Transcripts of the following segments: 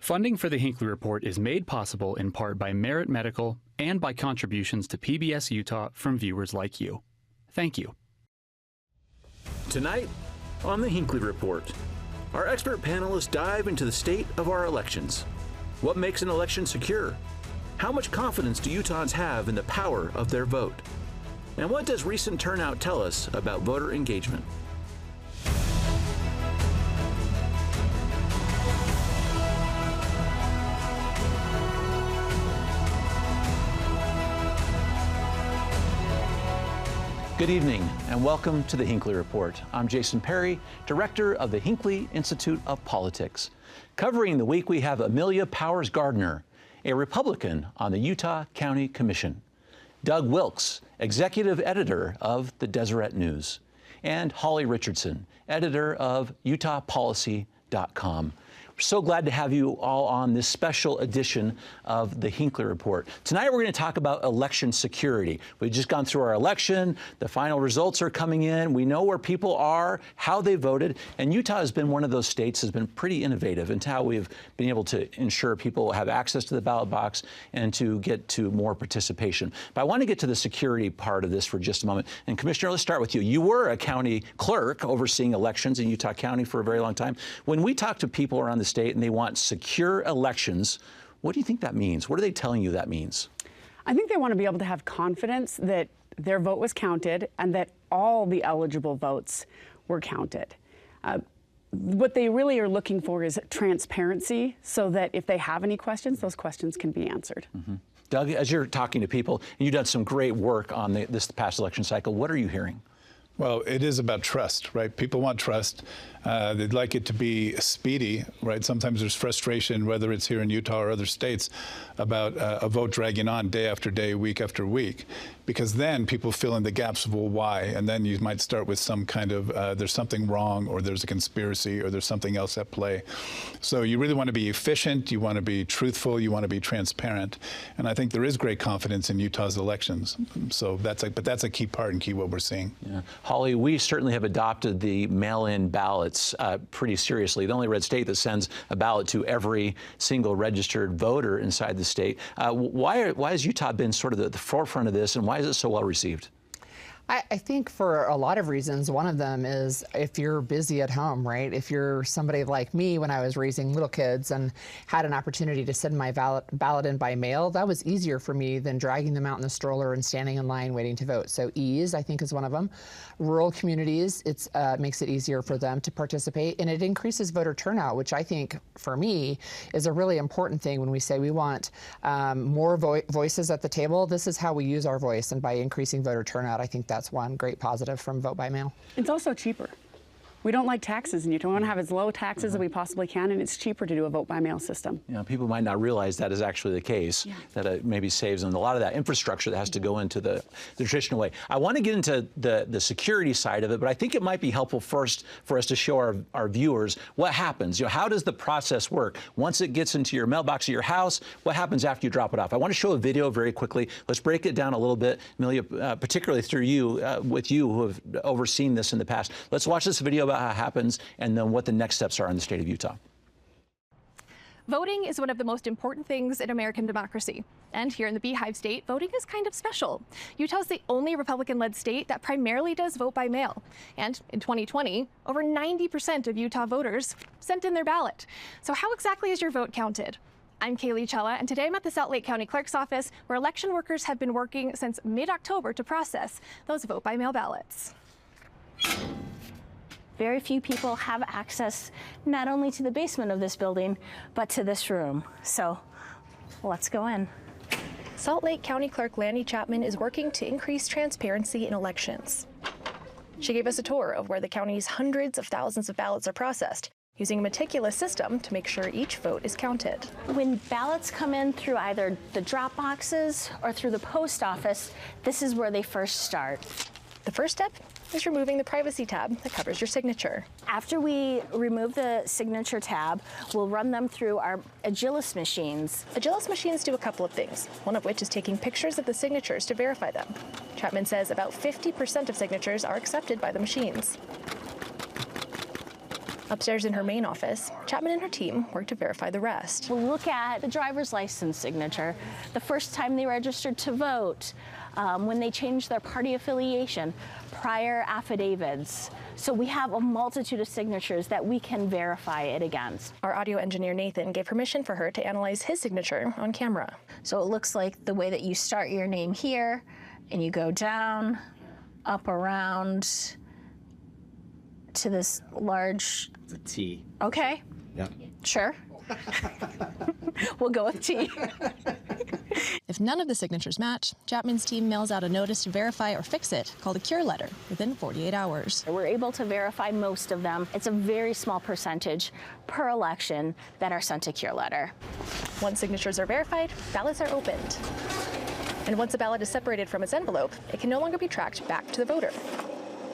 Funding for the Hinckley Report is made possible in part by Merit Medical and by contributions to PBS Utah from viewers like you. Thank you. Tonight on the Hinckley Report, our expert panelists dive into the state of our elections. What makes an election secure? How much confidence do Utahns have in the power of their vote? And what does recent turnout tell us about voter engagement? Good evening and welcome to the Hinckley Report. I'm Jason Perry, director of the Hinckley Institute of Politics. Covering the week, we have Amelia Powers Gardner, a Republican on the Utah County Commission, Doug Wilkes, executive editor of the Deseret News, and Holly Richardson, editor of UtahPolicy.com. We're so glad to have you all on this special edition of the Hinckley Report. Tonight we're going to talk about election security. We've just gone through our election. The final results are coming in. We know where people are, how they voted, and Utah has been one of those states that's been pretty innovative in how we've been able to ensure people have access to the ballot box and to get to more participation. But I want to get to the security part of this for just a moment. And Commissioner, let's start with you. You were a county clerk overseeing elections in Utah County for a very long time. When we talk to people around the state and they want secure elections, what do you think that means? What are they telling you that means? I think they want to be able to have confidence that their vote was counted and that all the eligible votes were counted. What they really are looking for is transparency so that if they have any questions, those questions can be answered. Mm-hmm. Doug, as you're talking to people, and you've done some great work on this past election cycle, what are you hearing? Well, it is about trust, right? People want trust. They'd like it to be speedy, right? Sometimes there's frustration, whether it's here in Utah or other states, about a vote dragging on day after day, week after week, because then people fill in the gaps of, well, why? And then you might start with some kind of, there's something wrong, or there's a conspiracy, or there's something else at play. So you really want to be efficient, you want to be truthful, you want to be transparent. And I think there is great confidence in Utah's elections. So that's a key part and key what we're seeing. Yeah. Holly, we certainly have adopted the mail-in ballots pretty seriously. The only red state that sends a ballot to every single registered voter inside the state. Why has Utah been sort of the forefront of this, and why is it so well received? I think for a lot of reasons. One of them is if you're busy at home, right? If you're somebody like me when I was raising little kids and had an opportunity to send my ballot in by mail, that was easier for me than dragging them out in the stroller and standing in line waiting to vote. So ease, I think, is one of them. Rural communities, it makes it easier for them to participate, and it increases voter turnout, which I think, for me, is a really important thing when we say we want more voices at the table. This is how we use our voice, and by increasing voter turnout, I think that's one great positive from vote by mail. It's also cheaper. We don't like taxes in Utah. We want to have as low taxes as we possibly can, and it's cheaper to do a vote by mail system. You know, people might not realize that is actually the case, that it maybe saves them a lot of that infrastructure that has to go into the traditional way. I want to get into the security side of it, but I think it might be helpful first for us to show our viewers what happens. You know, how does the process work? Once it gets into your mailbox at your house, what happens after you drop it off? I want to show a video very quickly. Let's break it down a little bit, Amelia, particularly through you, with you who have overseen this in the past. Let's watch this video about how it happens and then what the next steps are in the state of Utah. Voting is one of the most important things in American democracy. And here in the Beehive State, voting is kind of special. Utah is the only Republican-led state that primarily does vote by mail. And in 2020, over 90% of Utah voters sent in their ballot. So how exactly is your vote counted? I'm Kaylee Chella, and today I'm at the Salt Lake County Clerk's office, where election workers have been working since mid-October to process those vote by mail ballots. Very few people have access not only to the basement of this building, but to this room. So let's go in. Salt Lake County Clerk Lanny Chapman is working to increase transparency in elections. She gave us a tour of where the county's hundreds of thousands of ballots are processed, using a meticulous system to make sure each vote is counted. When ballots come in through either the drop boxes or through the post office, this is where they first start. The first step is removing the privacy tab that covers your signature. After we remove the signature tab, we'll run them through our Agilis machines. Agilis machines do a couple of things, one of which is taking pictures of the signatures to verify them. Chapman says about 50% of signatures are accepted by the machines. Upstairs in her main office, Chapman and her team worked to verify the rest. We'll look at the driver's license signature, the first time they registered to vote, when they changed their party affiliation, prior affidavits. So we have a multitude of signatures that we can verify it against. Our audio engineer, Nathan, gave permission for her to analyze his signature on camera. So it looks like the way that you start your name here, and you go down, up around to this large... It's a T. Okay. Yep. Sure. We'll go with T. If none of the signatures match, Chapman's team mails out a notice to verify or fix it, called a cure letter, within 48 hours. We're able to verify most of them. It's a very small percentage per election that are sent a cure letter. Once signatures are verified, ballots are opened. And once a ballot is separated from its envelope, it can no longer be tracked back to the voter.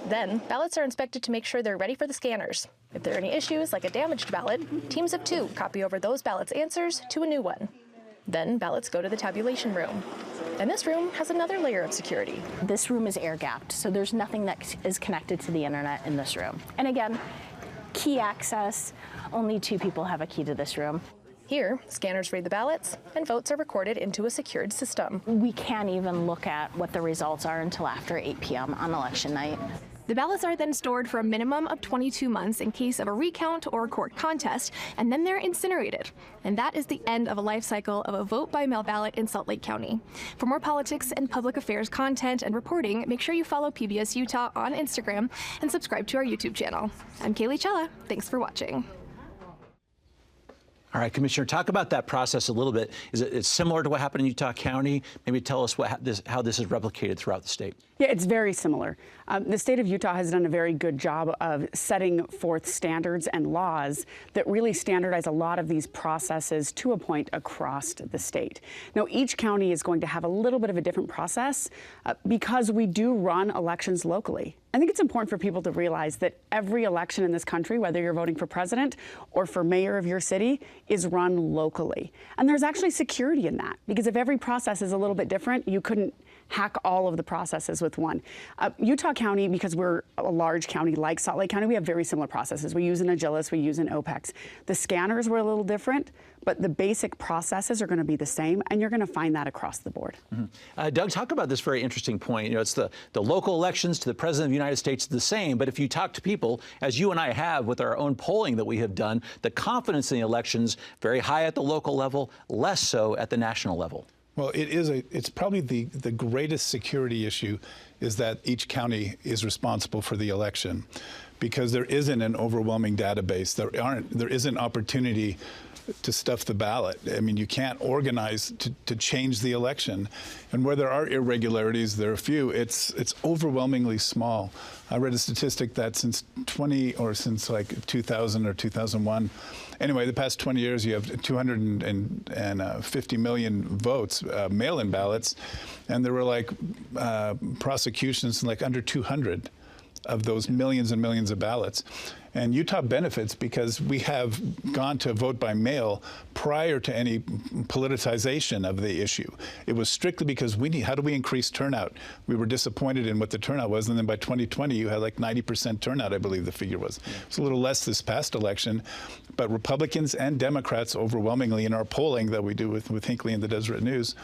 Then, ballots are inspected to make sure they're ready for the scanners. If there are any issues, like a damaged ballot, teams of 2 copy over those ballots' answers to a new one. Then, ballots go to the tabulation room. And this room has another layer of security. This room is air-gapped, so there's nothing that is connected to the internet in this room. And again, key access, only 2 people have a key to this room. Here, scanners read the ballots, and votes are recorded into a secured system. We can't even look at what the results are until after 8 p.m. on election night. The ballots are then stored for a minimum of 22 months in case of a recount or court contest, and then they're incinerated. And that is the end of a life cycle of a vote-by-mail ballot in Salt Lake County. For more politics and public affairs content and reporting, make sure you follow PBS Utah on Instagram and subscribe to our YouTube channel. I'm Kaylee Chella. Thanks for watching. All right, Commissioner, talk about that process a little bit. It's similar to what happened in Utah County? Maybe tell us how this is replicated throughout the state. Yeah, it's very similar. The state of Utah has done a very good job of setting forth standards and laws that really standardize a lot of these processes to a point across the state. Now, each county is going to have a little bit of a different process because we do run elections locally. I think it's important for people to realize that every election in this country, whether you're voting for president or for mayor of your city, is run locally. And there's actually security in that, because if every process is a little bit different, you couldn't hack all of the processes with one. Utah County, because we're a large county like Salt Lake County, we have very similar processes. We use an Agilus, we use an OPEX. The scanners were a little different, but the basic processes are going to be the same, and you're going to find that across the board. Mm-hmm. Doug, talk about this very interesting point. You know, it's the local elections to the President of the United States the same, but if you talk to people, as you and I have with our own polling that we have done, the confidence in the elections very high at the local level, less so at the national level. Well, it's probably the greatest security issue is that each county is responsible for the election, because there isn't an overwhelming database. There isn't opportunity to stuff the ballot. I mean, you can't organize to change the election. And where there are irregularities, there are few. It's overwhelmingly small. I read a statistic that since like 2000 or 2001, anyway, the past 20 years, you have 250 million votes, mail-in ballots, and there were like prosecutions in like under 200 of those millions and millions of ballots. And Utah benefits because we have gone to vote by mail prior to any politicization of the issue. It was strictly because how do we increase turnout? We were disappointed in what the turnout was, and then by 2020, you had like 90% turnout, I believe the figure was. It's a little less this past election, but Republicans and Democrats overwhelmingly in our polling that we do with Hinckley and the Deseret News,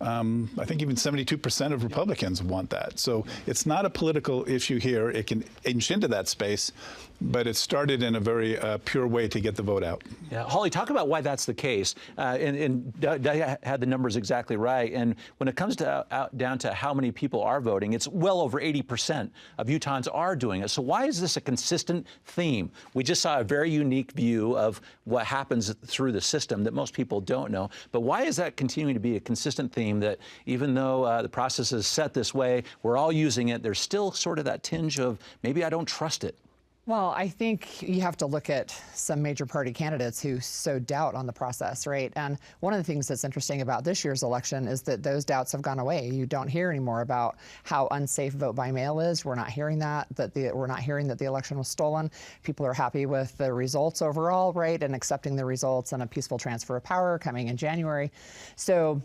I think even 72% of Republicans want that. So it's not a political issue here. It can inch into that space, but it started in a very pure way to get the vote out. Yeah, Holly, talk about why that's the case. And Doug had the numbers exactly right. And when it comes down to how many people are voting, it's well over 80% of Utahns are doing it. So why is this a consistent theme? We just saw a very unique view of what happens through the system that most people don't know. But why is that continuing to be a consistent theme that even though the process is set this way, we're all using it, there's still sort of that tinge of maybe I don't trust it? Well, I think you have to look at some major party candidates who sowed doubt on the process, right? And one of the things that's interesting about this year's election is that those doubts have gone away. You don't hear anymore about how unsafe vote by mail is. We're not hearing that we're not hearing that the election was stolen. People are happy with the results overall, right? And accepting the results and a peaceful transfer of power coming in January. So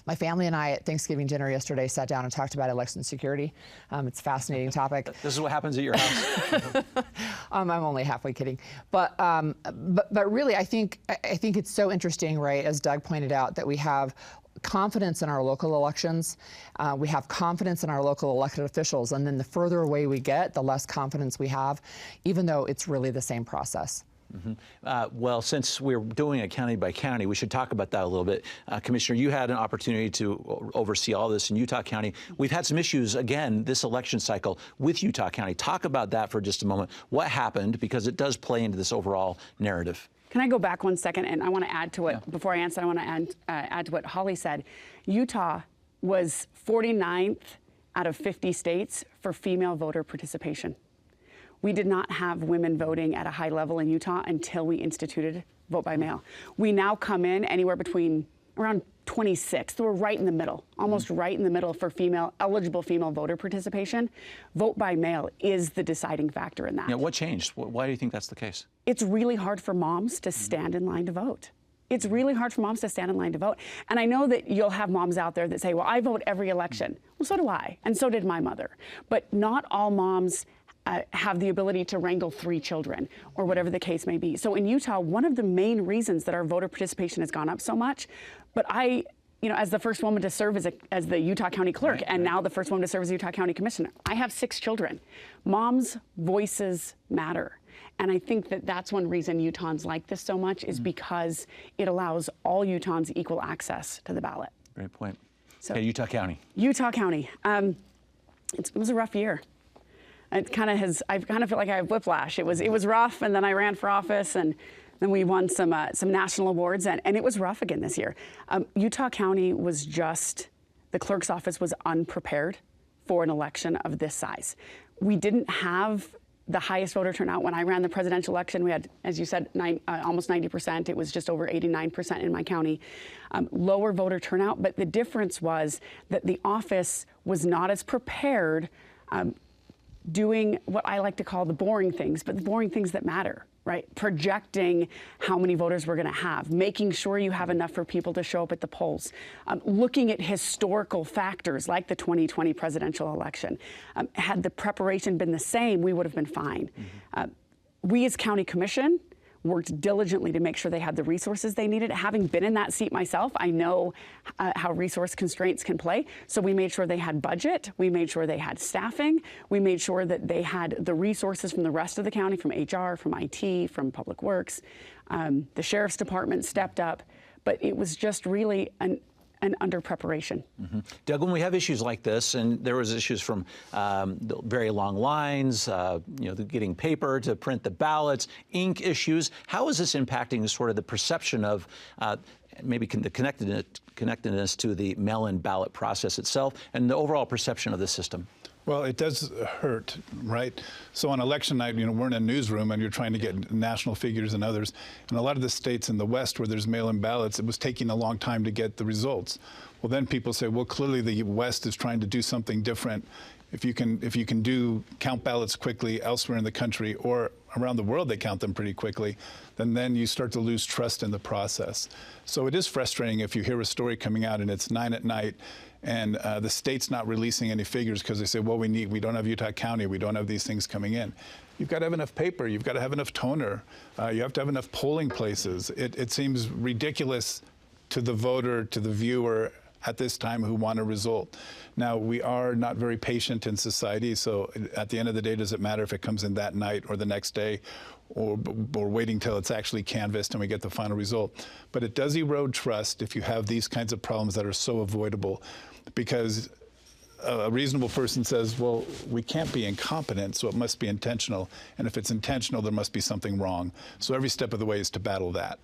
My family and I at Thanksgiving dinner yesterday sat down and talked about election security. It's a fascinating topic. This is what happens at your house. I'm only halfway kidding, but really, I think it's so interesting, right? As Doug pointed out, that we have confidence in our local elections, we have confidence in our local elected officials, and then the further away we get, the less confidence we have, even though it's really the same process. Well, since we're doing it county by county, we should talk about that a little bit. Commissioner, you had an opportunity to oversee all this in Utah County. We've had some issues, again, this election cycle with Utah County. Talk about that for just a moment. What happened? Because it does play into this overall narrative. Can I go back 1 second? And I want to add to what, before I answer, I want to add to what Holly said. Utah was 49th out of 50 states for female voter participation. We did not have women voting at a high level in Utah until we instituted vote by mail. We now come in anywhere between around 26th. So we're right in the middle, almost right in the middle for eligible female voter participation. Vote by mail is the deciding factor in that. Yeah, what changed? Why do you think that's the case? It's really hard for moms to stand in line to vote. It's really hard for moms to stand in line to vote. And I know that you'll have moms out there that say, well, I vote every election. Well, so do I, and so did my mother. But not all moms have the ability to wrangle 3 children or whatever the case may be. So in Utah, one of the main reasons that our voter participation has gone up so much, but I, as the first woman to serve as the Utah County Clerk, and now the first woman to serve as Utah County Commissioner, I have 6 children. Moms' voices matter. And I think that that's one reason Utahns like this so much is because it allows all Utahns equal access to the ballot. Great point. So, okay, Utah County. Utah County. It was a rough year. I kind of feel like I have whiplash. It was rough, and then I ran for office, and then we won some national awards, and it was rough again this year. Utah County was the clerk's office was unprepared for an election of this size. We didn't have the highest voter turnout. When I ran the presidential election, we had, as you said, almost 90%. It was just over 89% in my county. Lower voter turnout, but the difference was that the office was not as prepared doing what I like to call the boring things, but the boring things that matter, right? Projecting how many voters we're going to have, making sure you have enough for people to show up at the polls, looking at historical factors like the 2020 presidential election. Had the preparation been the same, we would have been fine. We as County Commission worked diligently to make sure they had the resources they needed. Having been in that seat myself, I know how resource constraints can play. So we made sure they had budget. We made sure they had staffing. We made sure that they had the resources from the rest of the county, from HR, from IT, from Public Works. The Sheriff's Department stepped up. But it was just really an under preparation. Doug, when we have issues like this, and there was issues from the very long lines, getting paper to print the ballots, ink issues, how is this impacting sort of the perception of maybe the connectedness to the mail-in ballot process itself and the overall perception of the system? Well, it does hurt, right? So on election night, we're in a newsroom and you're trying to get national figures and others. In a lot of the states in the West where there's mail-in ballots, it was taking a long time to get the results. Well, then people say, well, clearly the West is trying to do something different. If you can count ballots quickly elsewhere in the country or around the world, they count them pretty quickly, then you start to lose trust in the process. So it is frustrating if you hear a story coming out and it's 9 at night and the state's not releasing any figures because they say, well, we don't have Utah County, we don't have these things coming in. You've got to have enough paper, you've got to have enough toner, you have to have enough polling places. It seems ridiculous to the voter, to the viewer at this time who want a result. Now, we are not very patient in society, so at the end of the day, does it matter if it comes in that night or the next day or waiting till it's actually canvassed and we get the final result? But it does erode trust if you have these kinds of problems that are so avoidable, because a reasonable person says, well, we can't be incompetent, so it must be intentional. And if it's intentional, there must be something wrong. So every step of the way is to battle that.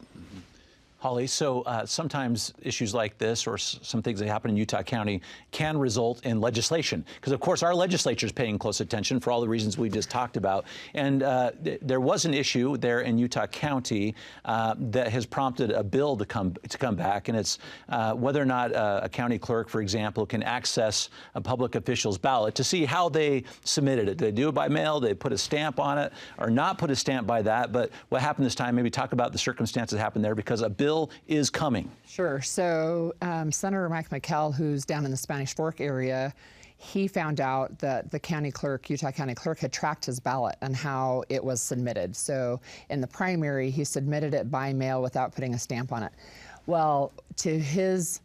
Holly, so sometimes issues like this or some things that happen in Utah County can result in legislation, because of course our legislature is paying close attention for all the reasons we just talked about. And there was an issue there in Utah County that has prompted a bill to come back, and it's whether or not a county clerk, for example, can access a public official's ballot to see how they submitted it. Did they do it by mail? Did they put a stamp on it or not put a stamp by that? But what happened this time, maybe talk about the circumstances that happened there, because a bill bill is coming. Sure. So Senator Mike McKell, who's down in the Spanish Fork area, he found out that the county clerk, Utah County Clerk, had tracked his ballot and how it was submitted. So in the primary, he submitted it by mail without putting a stamp on it. Well, to his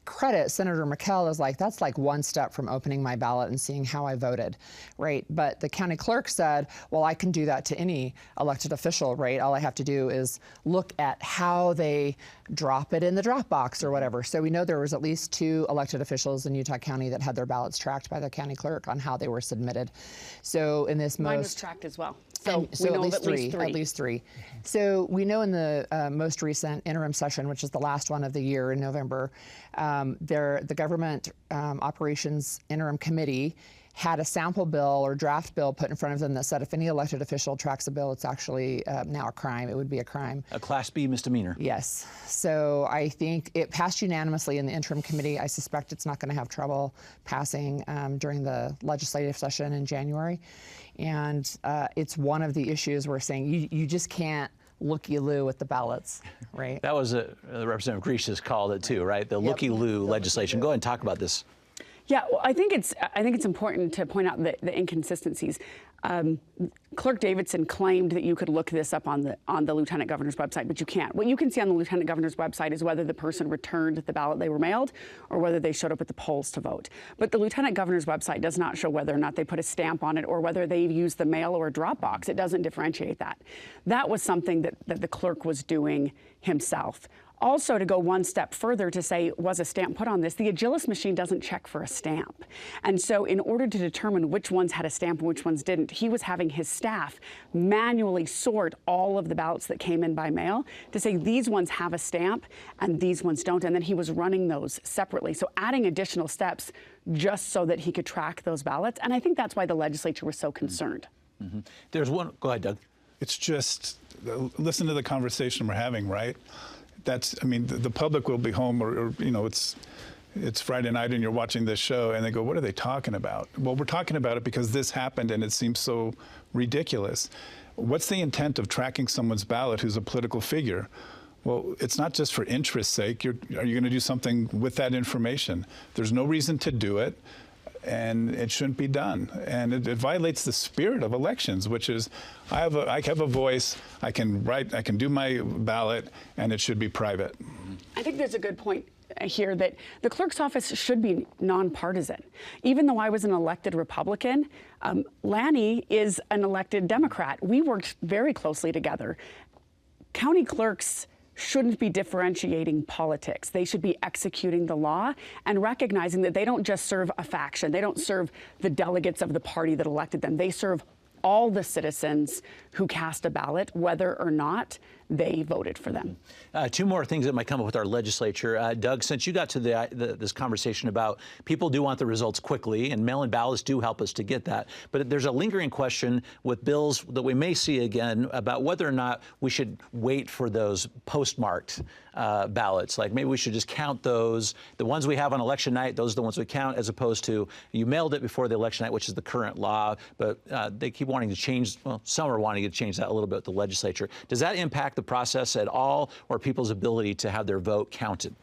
credit, Senator McKell is like, that's like one step from opening my ballot and seeing how I voted, right? But the county clerk said, well, I can do that to any elected official, right? All I have to do is look at how they drop it in the drop box or whatever. So we know there was at least 2 elected officials in Utah County that had their ballots tracked by the county clerk on how they were submitted. So in this Mine was tracked as well. So at least three. So we know in the most recent interim session, which is the last one of the year in November, the Government Operations Interim Committee had a sample bill or draft bill put in front of them that said if any elected official tracks a bill, it's actually now a crime. It would be a crime. A Class B misdemeanor. Yes. So I think it passed unanimously in the interim committee. I suspect it's not going to have trouble passing during the legislative session in January. And it's one of the issues we're saying you just can't looky-loo with the ballots, right? That was Representative Grisha's called it too, right? The looky-loo legislation. Go ahead and talk about this. Yeah, well, I think it's important to point out the inconsistencies. Clerk Davidson claimed that you could look this up on the Lieutenant Governor's website, but you can't. What you can see on the Lieutenant Governor's website is whether the person returned the ballot they were mailed or whether they showed up at the polls to vote. But the Lieutenant Governor's website does not show whether or not they put a stamp on it or whether they used the mail or drop box. It doesn't differentiate that. That was something that the clerk was doing himself. Also, to go one step further to say, was a stamp put on this, the Agilis machine doesn't check for a stamp. And so in order to determine which ones had a stamp and which ones didn't, he was having his staff manually sort all of the ballots that came in by mail to say these ones have a stamp and these ones don't. And then he was running those separately. So adding additional steps just so that he could track those ballots. And I think that's why the legislature was so concerned. Mm-hmm. There's one. Go ahead, Doug. It's just, listen to the conversation we're having, right? I mean, the public will be home or you know, it's Friday night and you're watching this show and they go, what are they talking about? Well, we're talking about it because this happened and it seems so ridiculous. What's the intent of tracking someone's ballot who's a political figure? Well, it's not just for interest's sake. Are you going to do something with that information? There's no reason to do it. And it shouldn't be done. And it violates the spirit of elections, which is I have a voice, I can write, I can do my ballot, and it should be private. I think there's a good point here that the clerk's office should be nonpartisan. Even though I was an elected Republican, Lanny is an elected Democrat. We worked very closely together. County clerks shouldn't be differentiating politics. They should be executing the law and recognizing that they don't just serve a faction. They don't serve the delegates of the party that elected them. They serve all the citizens who cast a ballot, whether or not they voted for them. 2 more things that might come up with our legislature. Doug, since you got to this conversation about people do want the results quickly, and mail-in ballots do help us to get that, but there's a lingering question with bills that we may see again about whether or not we should wait for those postmarked ballots. Like maybe we should just count those. The ones we have on election night, those are the ones we count, as opposed to you mailed it before the election night, which is the current law, but they keep wanting to change, well, some are wanting to change that a little bit with the legislature. Does that impact the process at all, or people's ability to have their vote counted?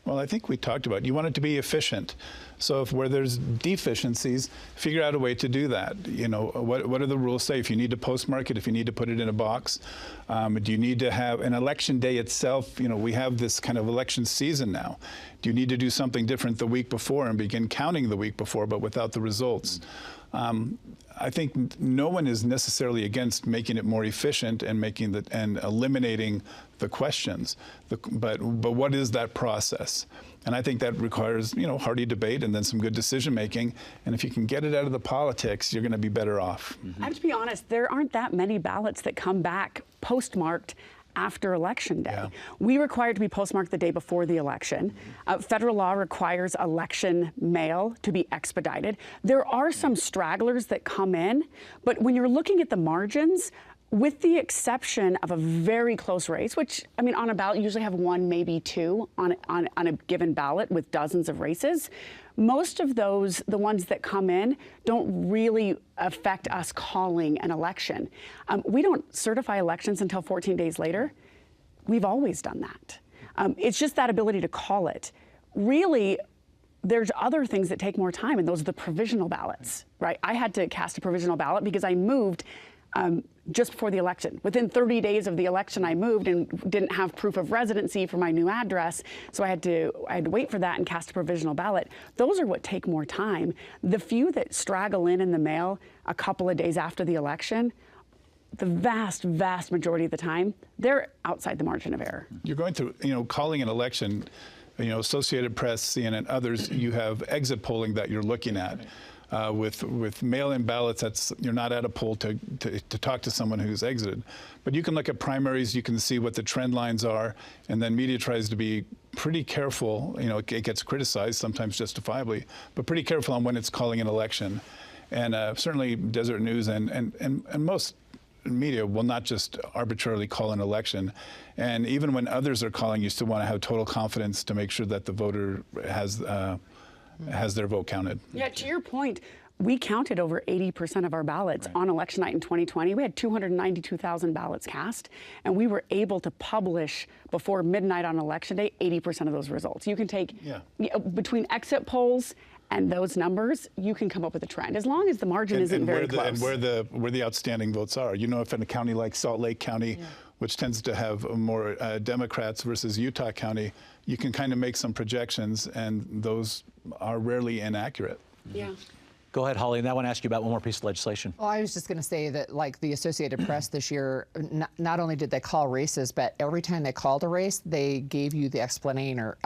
Well, I think we talked about it. You want it to be efficient. So if where there's deficiencies, figure out a way to do that. You know, what do the rules say? If you need to postmark it, if you need to put it in a box, do you need to have an election day itself? You know, we have this kind of election season now. Do you need to do something different the week before and begin counting the week before, but without the results? I think no one is necessarily against making it more efficient and eliminating the questions. But what is that process? And I think that requires, you know, hearty debate and then some good decision making. And if you can get it out of the politics, you're going to be better off. I have to be honest, there aren't that many ballots that come back postmarked after Election Day. Yeah. We require it to be postmarked the day before the election. Federal law requires election mail to be expedited. There are some stragglers that come in, but when you're looking at the margins, with the exception of a very close race, which, I mean, on a ballot, you usually have 1, maybe 2 on a given ballot with dozens of races. Most of those, the ones that come in, don't really affect us calling an election. We don't certify elections until 14 days later. we've always done that. It's just that ability to call it. Really, there's other things that take more time, and those are the provisional ballots, right? I had to cast a provisional ballot because I moved just before the election. Within 30 days of the election, I moved and didn't have proof of residency for my new address, so I had to wait for that and cast a provisional ballot. Those are what take more time. The few that straggle in the mail a couple of days after the election, the vast, vast majority of the time, they're outside the margin of error. You're going through, calling an election, Associated Press, CNN, others, you have exit polling that you're looking at. With mail-in ballots, you're not at a poll to talk to someone who's exited. But you can look at primaries, you can see what the trend lines are, and then media tries to be pretty careful. It gets criticized, sometimes justifiably, but pretty careful on when it's calling an election. And certainly Desert News and most media will not just arbitrarily call an election. And even when others are calling, you still want to have total confidence to make sure that the voter has their vote counted. Yeah, to your point, we counted over 80% of our ballots on election night in 2020. We had 292,000 ballots cast, and we were able to publish before midnight on election day 80% of those results. You can take between exit polls and those numbers, you can come up with a trend as long as the margin isn't very close. And where the outstanding votes are. If in a county like Salt Lake County, which tends to have more Democrats versus Utah County, you can kind of make some projections, and those are rarely inaccurate. Yeah. Go ahead, Holly, and I want to ask you about one more piece of legislation. Well, I was just going to say that, like the Associated Press this year, not only did they call races, but every time they called a race, they gave you the explainer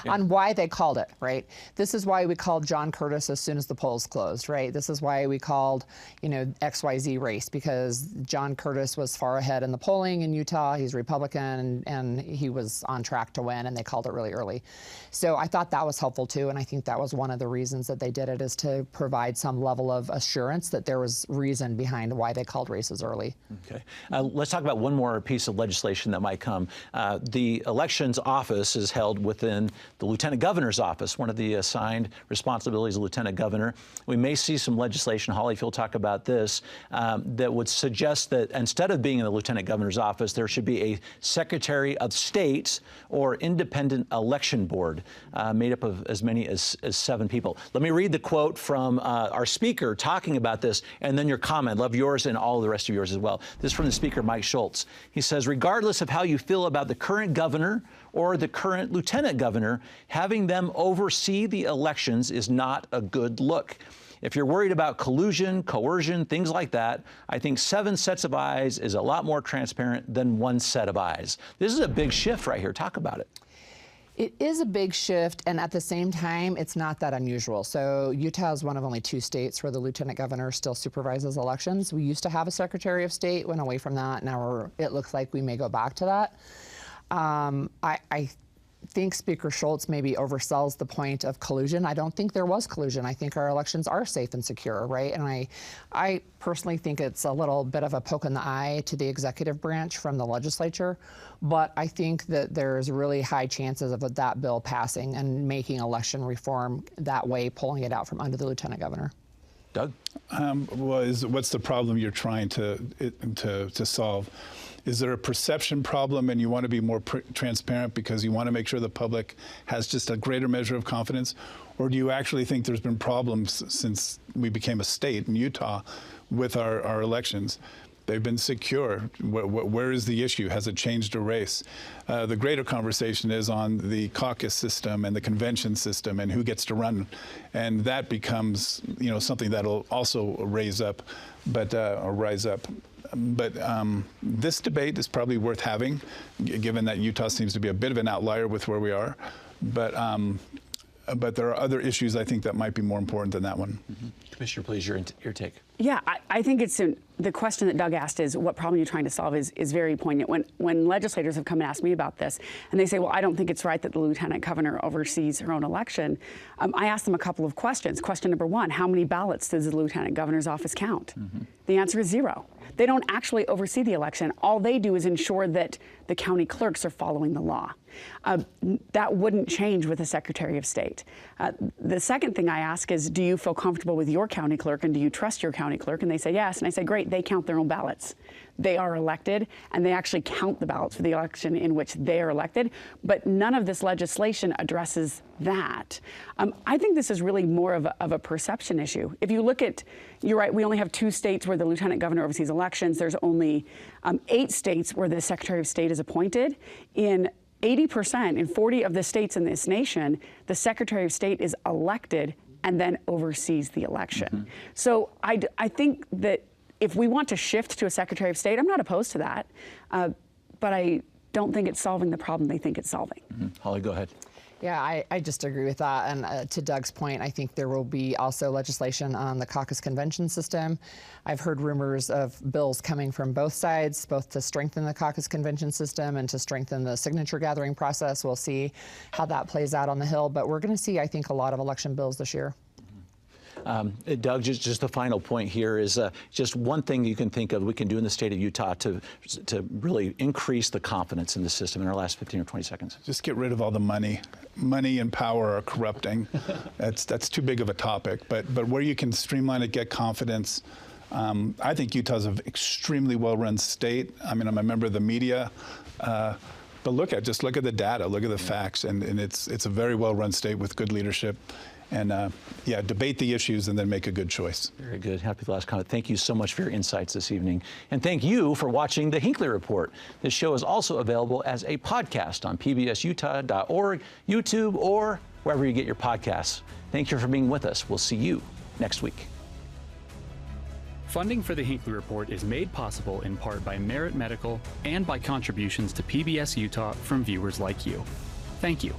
on why they called it, right? This is why we called John Curtis as soon as the polls closed, right? This is why we called, XYZ race, because John Curtis was far ahead in the polling in Utah. He's Republican, and he was on track to win, and they called it really early. So I thought that was helpful, too, and I think that was one of the reasons that they did it, is to provide some level of assurance that there was reason behind why they called races early. Okay. Let's talk about one more piece of legislation that might come. The elections office is held within the lieutenant governor's office, one of the assigned responsibilities of lieutenant governor. We may see some legislation, Holly, if you'll talk about this, that would suggest that instead of being in the lieutenant governor's office, there should be a secretary of state or independent election board made up of as many as 7 people. Let me read the quote from our speaker talking about this, and then your comment. Love yours and all the rest of yours as well. This is from the speaker, Mike Schultz. He says, regardless of how you feel about the current governor or the current lieutenant governor, having them oversee the elections is not a good look. If you're worried about collusion, coercion, things like that, I think 7 sets of eyes is a lot more transparent than 1 set of eyes. This is a big shift right here. Talk about it. It is a big shift, and at the same time, it's not that unusual. So Utah is one of only 2 states where the lieutenant governor still supervises elections. We used to have a secretary of state, went away from that. Now it looks like we may go back to that. I think Speaker Schultz maybe oversells the point of collusion. I don't think there was collusion. I think our elections are safe and secure, right? And I personally think it's a little bit of a poke in the eye to the executive branch from the legislature, but I think that there's really high chances of that bill passing and making election reform that way, pulling it out from under the lieutenant governor. Doug? What's the problem you're trying to solve? Is there a perception problem and you want to be more transparent because you want to make sure the public has just a greater measure of confidence? Or do you actually think there's been problems since we became a state in Utah with our elections? They've been secure. Where is the issue? Has it changed a race? The greater conversation is on the caucus system and the convention system and who gets to run. And that becomes, something that'll also rise up. But this debate is probably worth having, given that Utah seems to be a bit of an outlier with where we are. But there are other issues, I think, that might be more important than that one. Mm-hmm. Commissioner, please, your take. Yeah, I think it's the question that Doug asked is what problem you're trying to solve is very poignant. When legislators have come and asked me about this, and they say, well, I don't think it's right that the lieutenant governor oversees her own election, I asked them a couple of questions. Question number 1, how many ballots does the lieutenant governor's office count? Mm-hmm. The answer is 0. They don't actually oversee the election. All they do is ensure that the county clerks are following the law. That wouldn't change with the Secretary of State. The second thing I ask is, do you feel comfortable with your county clerk and do you trust your county clerk? And they say yes. And I say, great, they count their own ballots. They are elected, and they actually count the ballots for the election in which they are elected. But none of this legislation addresses that. I think this is really more of a perception issue. If you look at, you're right, we only have 2 states where the lieutenant governor oversees elections. There's only 8 states where the Secretary of State is appointed. In 80%, in 40 of the states in this nation, the Secretary of State is elected and then oversees the election. So I think that if we want to shift to a Secretary of State, I'm not opposed to that, but I don't think it's solving the problem they think it's solving. Holly, go ahead. Yeah, I just agree with that. And to Doug's point, I think there will be also legislation on the caucus convention system. I've heard rumors of bills coming from both sides, both to strengthen the caucus convention system and to strengthen the signature gathering process. We'll see how that plays out on the Hill. But we're going to see, I think, a lot of election bills this year. Doug, just the final point here is just one thing you can think of we can do in the state of Utah to really increase the confidence in the system in our last 15 or 20 seconds. Just get rid of all the money. Money and power are corrupting. That's too big of a topic. But where you can streamline it, get confidence. I think Utah's an extremely well-run state. I mean, I'm a member of the media. But look at the data, look at the facts, and it's a very well-run state with good leadership. And yeah, debate the issues and then make a good choice. Very good. Happy last comment. Thank you so much for your insights this evening. And thank you for watching the Hinckley Report. This show is also available as a podcast on pbsutah.org, YouTube, or wherever you get your podcasts. Thank you for being with us. We'll see you next week. Funding for the Hinckley Report is made possible in part by Merit Medical and by contributions to PBS Utah from viewers like you. Thank you.